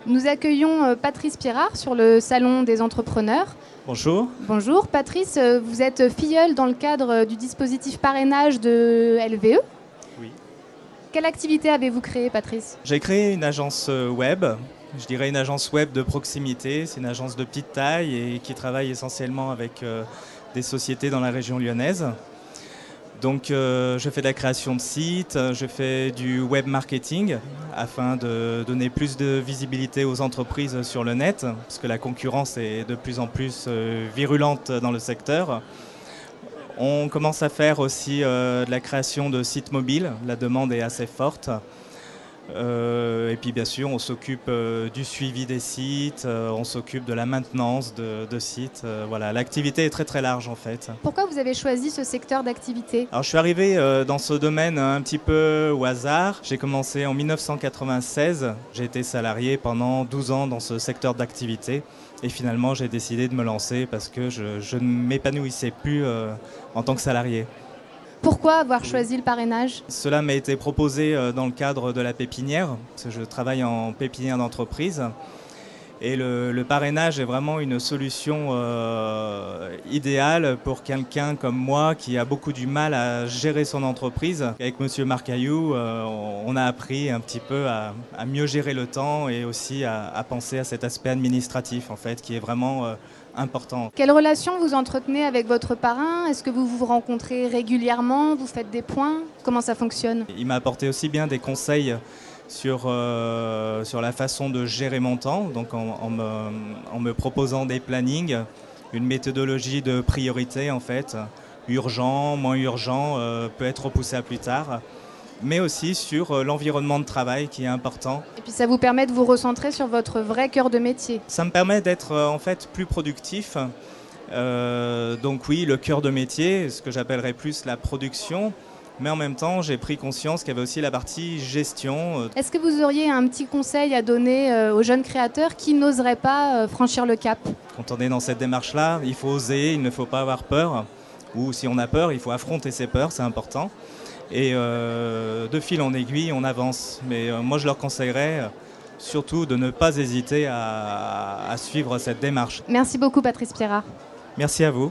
Nous accueillons Patrice Pirard sur le Salon des entrepreneurs. Bonjour. Bonjour Patrice, vous êtes filleul dans le cadre du dispositif parrainage de LVE. Oui. Quelle activité avez-vous créée, Patrice? J'ai créé une agence web, je dirais une agence web de proximité. C'est une agence de petite taille et qui travaille essentiellement avec des sociétés dans la région lyonnaise. Donc je fais de la création de sites, je fais du web marketing afin de donner plus de visibilité aux entreprises sur le net, parce que la concurrence est de plus en plus virulente dans le secteur. On commence à faire aussi de la création de sites mobiles, la demande est assez forte. Et puis bien sûr on s'occupe du suivi des sites, on s'occupe de la maintenance de sites. Voilà, l'activité est très très large en fait. Pourquoi vous avez choisi ce secteur d'activité? Alors je suis arrivé dans ce domaine un petit peu au hasard. J'ai commencé en 1996, j'ai été salarié pendant 12 ans dans ce secteur d'activité. Et finalement j'ai décidé de me lancer parce que je ne m'épanouissais plus en tant que salarié. Pourquoi avoir choisi le parrainage? Cela m'a été proposé dans le cadre de la pépinière, parce que je travaille en pépinière d'entreprise. Et le parrainage est vraiment une solution idéale pour quelqu'un comme moi qui a beaucoup du mal à gérer son entreprise. Avec Monsieur Marcaillou, on a appris un petit peu à mieux gérer le temps et aussi à penser à cet aspect administratif en fait, qui est vraiment important. Quelle relation vous entretenez avec votre parrain? Est-ce que vous vous rencontrez régulièrement? Vous faites des points? Comment ça fonctionne? Il m'a apporté aussi bien des conseils sur la façon de gérer mon temps, donc en me proposant des plannings, une méthodologie de priorité en fait, urgent, moins urgent, peut être repoussé à plus tard, mais aussi sur l'environnement de travail qui est important. Et puis ça vous permet de vous recentrer sur votre vrai cœur de métier. Ça me permet d'être en fait plus productif, donc oui, le cœur de métier, ce que j'appellerais plus la production. Mais en même temps, j'ai pris conscience qu'il y avait aussi la partie gestion. Est-ce que vous auriez un petit conseil à donner aux jeunes créateurs qui n'oseraient pas franchir le cap? Quand on est dans cette démarche-là, il faut oser, il ne faut pas avoir peur. Ou si on a peur, il faut affronter ses peurs, c'est important. Et de fil en aiguille, on avance. Mais moi, je leur conseillerais surtout de ne pas hésiter à suivre cette démarche. Merci beaucoup, Patrice Pirard. Merci à vous.